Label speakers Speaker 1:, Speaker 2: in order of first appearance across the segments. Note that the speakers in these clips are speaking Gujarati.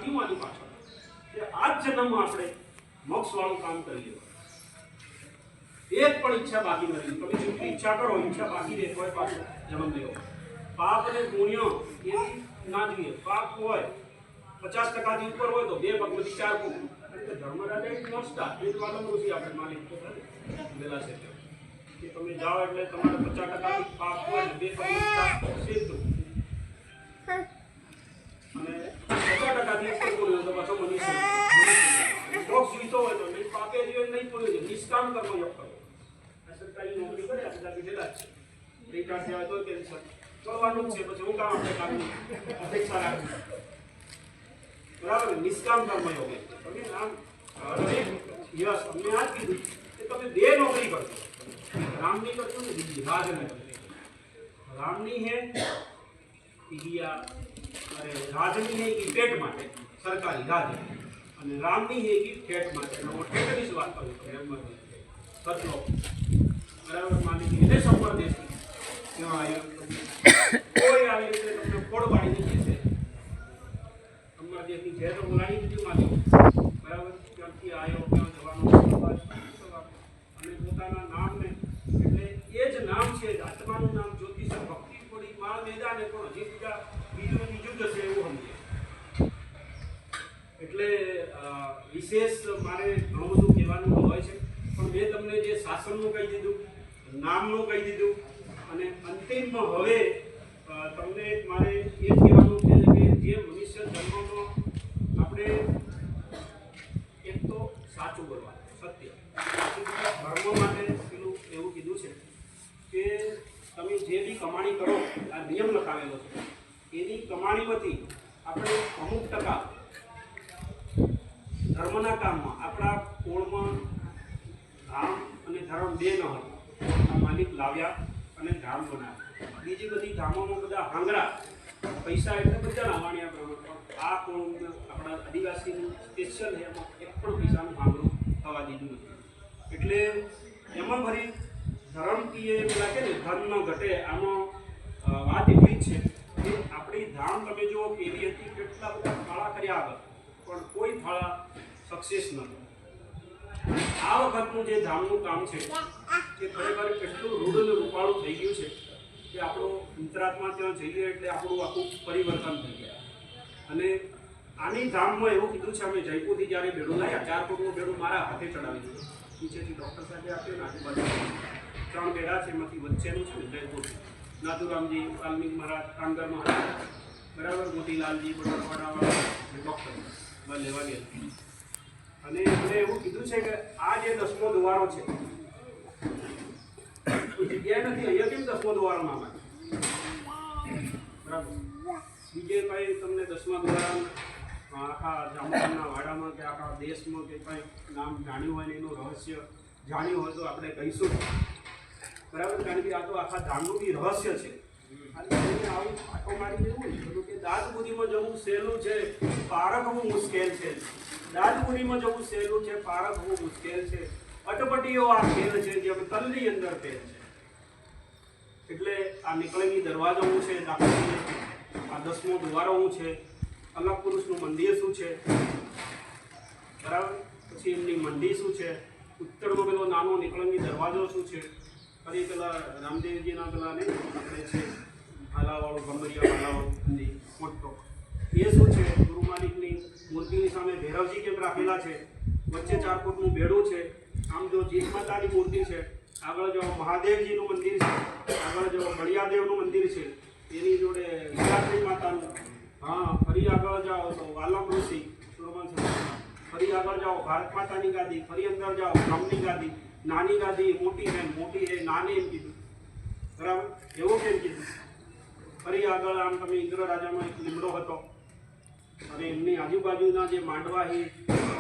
Speaker 1: વિચાર થયું આની પાછળ કે આ જ જન્મમાં આપણે મોક્ષવાળું કામ કરીએ, એક પણ ઈચ્છા બાકી ન રહી. તમે જેટલી ઈચ્છા કરો, ઈચ્છા બાકી રહે કોઈ પાછો જન્મ લેવો. પાપ અને પુણ્ય એવી ના જોઈએ. પાપ હોય 50% ઉપર હોય તો 2 પગમાંથી 4 પગ. ધર્મરાજા એક નોસ્ટા એ જ વાળો નથી આપણે માલિક વેલા છે કે તમે જાઓ એટલે તમારે 50% પાપ હોય ને 2 પગમાંથી સિદ્ધ અને 50% ઉપર બોલ્યો તો પાછો મનુષ્ય મોક્ષ જીતો હોય તો નહીં પાપે જીવન નહીં બોલ્યો નિષ્કામ કર્મ યોગ કરો. આ સરકારી નોકરી કરે આ બધા બીજેલા છે રિટાયર થયા તો કેન્સર કરવાનું છે પછી હું કામ આપણે કામની અપેક્ષા રાખી બરાબર. નિષ્કામ કર્મ યોગ તમે નામ યસ અમને આ જ કીધું કે તમે 2 નોકરી કરશો. રામની કરશો ને બીજી રાજની કરશો. રામની હે अरे राजनी है कि पेट माटे सरकारी राज અને રામની है कि ઠેઠ માटे નો ઠેઠની વાત કરું સચલો બરાબર. માની કે વિદેશ ઉપર દેશી ક્યાં આવ્યો કોઈ આવી રીતે તમને ફોડ પાડી દીધી છે અમારા દેશની છે તો બોલાવી દીધી માની બરાબર. ક્યાંથી આવ્યો ક્યાં જવાનો અને પોતાના નામને એટલે એ જ નામ છે આત્માનું નામ જ્યોતિષ ભક્તિ થોડી માળ મેદાને કોણ જે બીજું જશે એવું સમજે. એટલે વિશેષ મારે ઘણું બધું કહેવાનું હોય છે પણ મેં તમને જે શાસનનું કહી દીધું, નામનું કહી દીધું અને અંતિમમાં હવે તમને મારે એ જ કહેવાનું છે કે જે મનુષ્ય જન્મમાં આપણે એક તો સાચું બોલવાનું, સત્ય ધર્મ માટે પેલું એવું કીધું છે કે તમે જે બી કમાણી કરો આ નિયમ લખાવેલો છે એની કમાણીમાંથી આપણે અમુક ટકા ધર્મના કામમાં આપણા કોળમાં ધામ અને ધર્મ 2 ન હોય આ માલિક લાવ્યા અને ધામ બનાવ્યા. બીજી બધી ધામોમાં બધા હાંગરા પૈસા એટલે બધા લાવવાણિયા પ્રમાણે આ કોળ આપણા આદિવાસીનું સ્પેશિયલ છે એમાં એક પણ પૈસાનું હાંગરું થવા દીધું નથી. એટલે એમાં ફરી ધર્મથી એ પેલા કે ને ધર્મ ન ઘટે આમાં વાત એટલી જ છે આપણી ધામ તમે જુઓ કેવી હતી, કેટલા બધા થાળા કર્યા આગળ પણ કોઈ થાળા સક્સેસ નથી. આ વખતનું જે ધામનું કામ છે તે ખરેખર કેટલું રૂઢ અને રૂપાળું થઈ ગયું છે કે આપણો અંતરાત્મા ત્યાં જઈએ એટલે આપણું આખું પરિવર્તન થઈ ગયા. અને આની ધામમાં એવું કીધું છે અમે જયપુરથી જ્યારે બેડું લાવ્યા 4 ફૂટનું બેડું મારા હાથે ચડાવી દીધું. નીચેથી ડૉક્ટર સાથે આપ્યું ને આજુબાજુ 3 બેડા છે એમાંથી વચ્ચેનું છે ને જયપુરથી નાથુરામજી વાલ્મીક મહારાજ કાંગર મહારાજ બરાબર મોતીલાલજી બટરવાડાવાળા ડૉક્ટર લેવા ગયા. અને એમણે એવું કીધું છે કે આ જે 10મો દ્વારો છે કોઈ જગ્યાએ નથી, અહીંયા કેમ 10મો દ્વારો નામ આવે બરાબર. બીજે કંઈ તમને 10મા દ્વારા આખા જામનગરના વાડામાં કે આખા દેશમાં કે કંઈ નામ જાણ્યું હોય ને એનું રહસ્ય જાણ્યું હોય તો આપણે કહીશું બરાબર. કારણ કે આ તો આખા ધામનું બી રહસ્ય છે. આવું આટો મારી દેવું કે દાદપુરીમાં જવું સહેલું છે, પારખવું મુશ્કેલ છે. દાદપુરીમાં જવું સહેલું છે, પારખવું મુશ્કેલ છે. અટપટીઓ આ ખેલ છે જે તલની અંદર ખેલ છે. એટલે આ નીકળેલી દરવાજો શું છે દાખલા, આ 10મો દ્વારો શું છે, અલગ પુરુષનું મંદિર શું છે બરાબર. પછી એમની મંડી શું છે, ઉત્તરમાં પેલો નાનો નીકળેલી દરવાજો શું છે, ફરી પેલા રામદેવજીના પેલા ને આપણે છે હાલાવાળું ગંભરિયા હાલાવાળું મંદિર મોટો એ શું છે, ગુરુ માલિકની મૂર્તિની સામે ભૈરવજી કેમ રાખેલા છે, વચ્ચે 4 ફૂટનું બેડું છે, આમ જો જીત માતાની મૂર્તિ છે, આગળ જો મહાદેવજીનું મંદિર છે, આગળ જો બળિયાદેવનું મંદિર છે, એની જોડે વિરાટરી માતાનું, હા ફરી આગળ જાઓ તો વાલમ ઋષિ ફરી આગળ જાઓ ભારત માતાની ગાદી, ફરી અંદર જાઓ બ્રહ્મની ગાદી, નાની ગાદી મોટી હે નાની એમ કીધું બરાબર. એવું કેમ કીધું. ફરી આગળ આમ તમે ઇન્દ્ર રાજામાં એક લીમડો હતો અને એમની આજુબાજુના જે માંડવા એ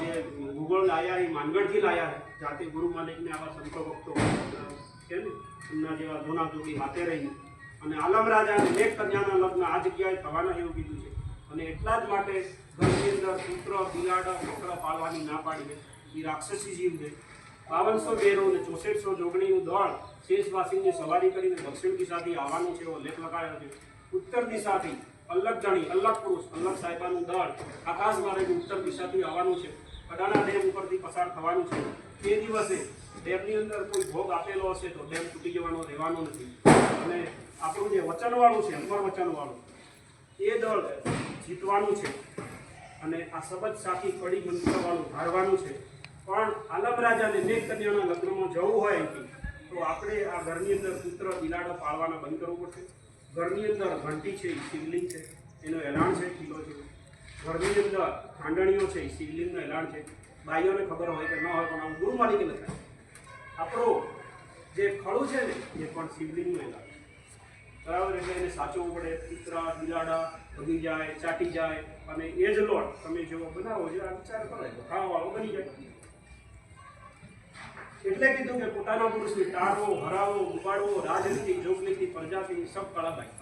Speaker 1: જે ભૂગોળ લાયા એ માનગઢથી લાયા જાતે ગુરુ માલિકને આવા સંતો ભક્તો છે ને એમના જેવા ધોના જોડી હાથે રહીને. અને આલમ રાજા અને મેઘ કન્યાના લગ્ન આ જગ્યાએ થવાના એવું કીધું છે. અને એટલા જ માટે ઘરની અંદર પુત્ર બિલાડા બકરા પાળવાની ના પાડી એ રાક્ષસી જીવ છે. 5200 બેરો અને 6400 જોગણીનું દળ શેષવાસીની સવારી કરીને દક્ષિણ દિશાથી આવવાનું છે એવો લેખ લખાયો છે. ઉત્તર દિશાથી અલગ ધણી, અલગ પુરુષ, અલગ સાહેબાનું દળ આકાશ માર્ગે ઉત્તર દિશાથી આવવાનું છે, અડાણા ડેમ ઉપરથી પસાર થવાનું છે. તે દિવસે ડેમની અંદર કોઈ ભોગ આપેલો હશે તો ડેમ તૂટી જવાનો રહેવાનો નથી. અને આપણું જે વચનવાળું છે, અમર વચનવાળું, એ દળ જીતવાનું છે. અને આ શબદ સાખી કડી મંત્રવાળું હારવાનું છે. પણ આલમ રાજાને મેઘ કન્યાના લગ્નમાં જવું હોય તો આપણે આ ઘરની અંદર પુત્ર બિલાડો પાળવાના બંધ કરવું પડશે. ઘરની અંદર ઘંટી છે, શિવલિંગ છે, એનો એલાણ છે, કિલ્લો છે. ઘરની અંદર ખાંડણીઓ છે, શિવલિંગનું એલાણ છે. ભાઈઓને ખબર હોય કે ન હોય પણ આમ ગુરુ માલિકે લખાય. આપણું જે ખડું છે ને એ પણ શિવલિંગનું એલાણ, બરાબર. એટલે એને સાચવવું પડે. કૂતરા બિલાડા ભગી જાય, ચાટી જાય, અને એ જ લોટ તમે જેવો બનાવો જે આ વિચાર કરે તો ખાવાવાળો બની જાય. એટલે કીધું કે પોતાના પુરુષને ટાળવો, હરાવો, ઉપાડવો, રાજનીતિ, જોગનીતિ, પ્રજાતિ સબ કળા બાઈ.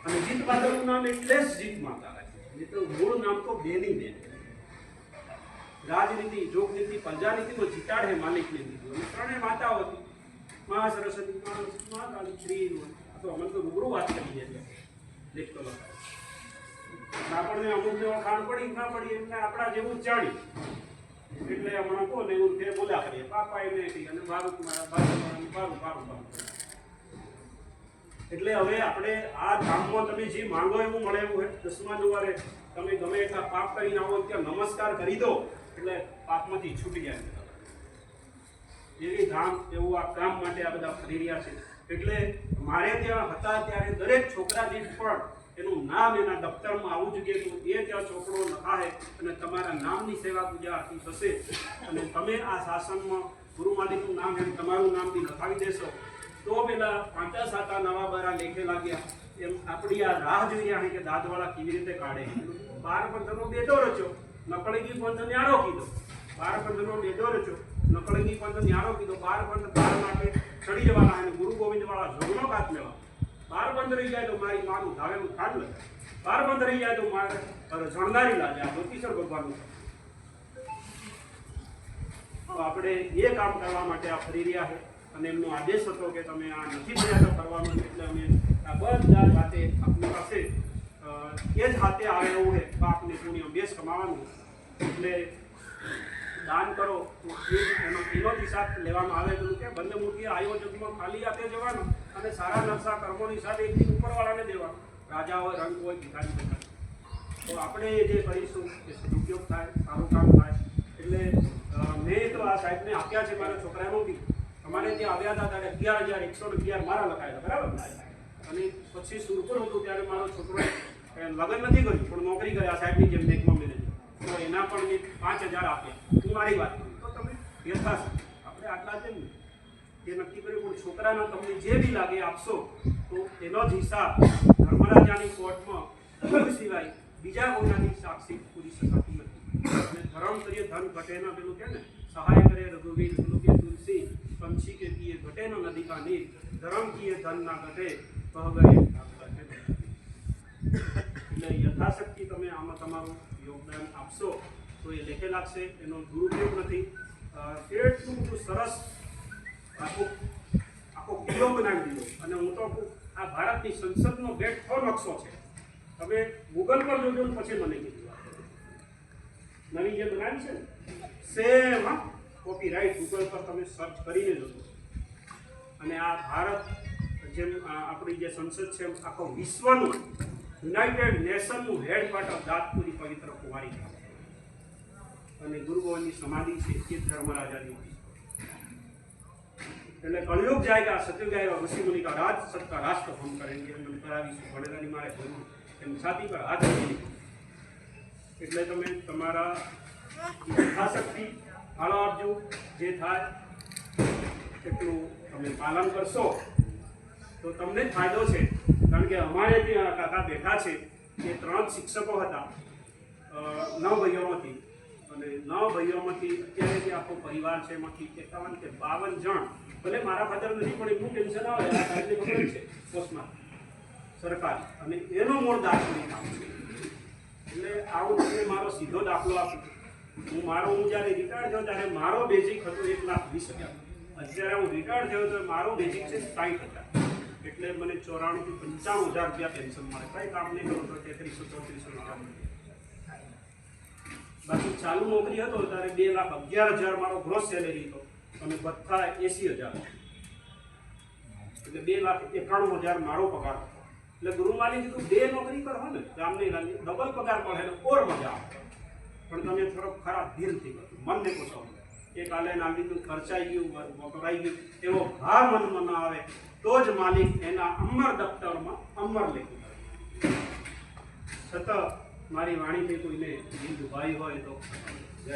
Speaker 1: અને જીત માતાનું નામ એટલે જ જીત માતા રાખે, નહીં તો મૂળ નામ તો બેની બેન. રાજનીતિ, જોગનીતિ, પ્રજાનીતિમાં જીતાડે માલિકને દીધું. અને ત્રણેય માતાઓ હતી, મા સરસ્વતી, મા કાળી, શ્રી. તો અમને તો રૂબરૂ વાત કરી છે લેખતો લખાય. આપણને અમુકને વખાણ પડી ના પડી એમને આપણા જેવું જ જાણી. એટલે હમણાં કોને એવું તે બોલ્યા કરીએ, પાપા એને કહી અને બારું બારું બારું. એટલે હવે આપણે આ ધામમાં તમે જે માંગો એવું મળે એવું હોય. 10મા દ્વારે તમે ગમે એટલા પાપ કરીને આવો ત્યાં નમસ્કાર કરી દો એટલે પાપમાંથી છૂટી જાય. એવી ધામ, એવું આ કામ માટે આ બધા ફરી રહ્યા છે. એટલે મારે ત્યાં હતા ત્યારે દરેક છોકરા દીઠ પણ એનું નામ એના દફતરમાં આવવું જોઈએ. તો એ ત્યાં છોકરો લખાય અને તમારા નામની સેવા પૂજા આરતી થશે. અને તમે આ શાસનમાં ગુરુ માલિકનું નામ એમ તમારું નામ બી લખાવી દેશો તો પેલા 5-7 નવા બારા લેખે લાગ્યા. એમ આપણી આ રાહ જોઈ રહ્યા કે દાંતવાળા કેવી રીતે કાઢે. 12 પંથનો બેદો રચ્યો, નકળગી પંથ ન્યારો કીધો. 12 પંથનો બેદો રચ્યો, નકળગી પંથ ન્યારો કીધો. 12 પંથ 12 માટે ચડી જવાના અને ગુરુ ગોવિંદ વાળા જોગનો કાચ લેવા. 12 પંથ રહી જાય તો મારી માનું ધાવેલું ખાડ લે. 12 પંથ રહી જાય તો મારે જણદારી લાગે. આ જ્યોતિષર ભગવાનનું. તો આપણે એ કામ કરવા માટે આ ફરી રહ્યા છે. અને એમનો આદેશ હતો કે તમે આ નથી પ્રયાસ કરવાનું. એટલે અમે આ બધા હાથે આપણી પાસે એ જ હાથે આવે એવું છે. પાપને પુણ્ય બેસ કમાવાનું. એટલે દાન કરો તો એનો જ હિસાબ લેવામાં આવે. પેલું કે બંને મૂર્તિ આયોજકમાં ખાલી હાથે જવાનું અને સારા નરસા કર્મોની સાથે એક દિન ઉપરવાળાને દેવાનું. રાજા હોય, રંગ હોય, ભિખારી હોય. તો આપણે જે કરીશું એ સદુપયોગ થાય, સારું કામ થાય. એટલે મેં તો આ સાહેબને આપ્યા છે મારા છોકરાનો બી. અમારે ત્યાં આવ્યા હતા ત્યારે 11,111 મારા લખાયેલા, બરાબર. અને પછી સુરપુર હતું ત્યારે મારો છોકરો લગ્ન નથી કર્યું પણ નોકરી કર્યા સાહેબની જેમ બેંકમાં મેનેજર. તો એના પણ મેં 5,000 આપ્યા. હું મારી વાત કરું તો તમે યથાશ આપણે આટલા છે ને એ નક્કી કર્યું. પણ છોકરાના તમને જે બી લાગે આપશો તો એનો જ હિસાબ ધર્મરાજાની કોર્ટમાં ગુરુ સિવાય બીજા કોઈનાથી સાક્ષી પૂરી શકાતી નથી. અને ધર્મ કરીએ ધન ઘટે ના, પેલું કે ને સહાય કરે રઘુવીર તુલસી, પંછી કે પીએ ઘટે ન નદી કા નીર, ધર્મ કીએ ધન ના ઘટે કહ ગયે. એટલે યથાશક્તિ તમે આમાં તમારું યોગદાન આપશો તો એ લેખે લાગશે. એનો દુરુપયોગ નથી. એટલું બધું સરસ આખો કિલ્લો બનાવી દીધો. અને હું તો આ ભારતની સંસદનો બેઠો નકશો છે. તમે ગૂગલ પર જોજો ને પછી મને કીધું નવી જે બનાવી છે ને સેમ કોપીરાઇટ ગૂગલ પર તમે સર્ચ કરીને જોજો. અને આ ભારત જેમ આપણી જે સંસદ છે આખો વિશ્વનું યુનાઇટેડ નેશનનું હેડક્વાર્ટર દાંતપુરી પવિત્ર કુંવારી અને ગુરુ ગોવિંદની સમાધિ છે એ ધર્મરાજાની. એટલે કળયુગ જાયગા સત્યુગ જાયગા ઋષિ મુનિ કા રાજ સત્તા રાષ્ટ્ર ભંગ કરેંગે. મને કરાવીશું ભણેલાની મારે ભણવું એમ છાતી પર હાથ રાખી. એટલે તમે તમારા યથાશક્તિ ફાળો આપજો. જે થાય એટલું તમે પાલન કરશો તો તમને જ ફાયદો છે. કારણ કે અમારે ત્યાં કાકા બેઠા છે એ 3 શિક્ષકો હતા 9 ભાઈઓમાંથી. અને 9 ભાઈઓમાંથી અત્યારે જે આખો પરિવાર છે એમાંથી 51 કે 52 જણ. ભલે મારા ખાતર નથી પણ એટલું ટેન્શન આવે આ સાહેબને ખબર છે પોસ્ટમાં સરકાર. અને એનો મૂળ દાખલો કામ છે. એટલે આવું તમને મારો સીધો દાખલો આપું. હું જ્યારે રિટાયર થયો ત્યારે મારો બેઝિક હતો 1,20,000. અત્યારે હું રિટાયર થયો તો મારો બેઝિક છે 60,000. એટલે મને 94 થી 95,000 રૂપિયા પેન્શન મળે. કઈ કામ નહીં કરું તો 3300-3400 રૂપિયા મળે. બાકી ચાલુ નોકરી હતો ત્યારે 2,11,000 મારો ગ્રોસ સેલેરી હતો અને બધા 80,000, એટલે 2,91,000 મારો પગાર હતો. એટલે ગુરુમાલી કીધું 2 નોકરી કરો ને ગામની રાની ડબલ પગાર પડે ને ઓર મજા આવે. પણ તમે થોડો ખરાબ દિલથી કરો, મનને પૂછો. એક આલે નાગરિકનું ખર્ચાઈ ગયું, વપરાઈ ગયું, એવો ભાર મનમાં ના આવે તો જ માલિક એના અમર દફતરમાં અમર લખી દે. છતાં મારી વાણીથી કોઈને દિલ દુભાઈ હોય તો જય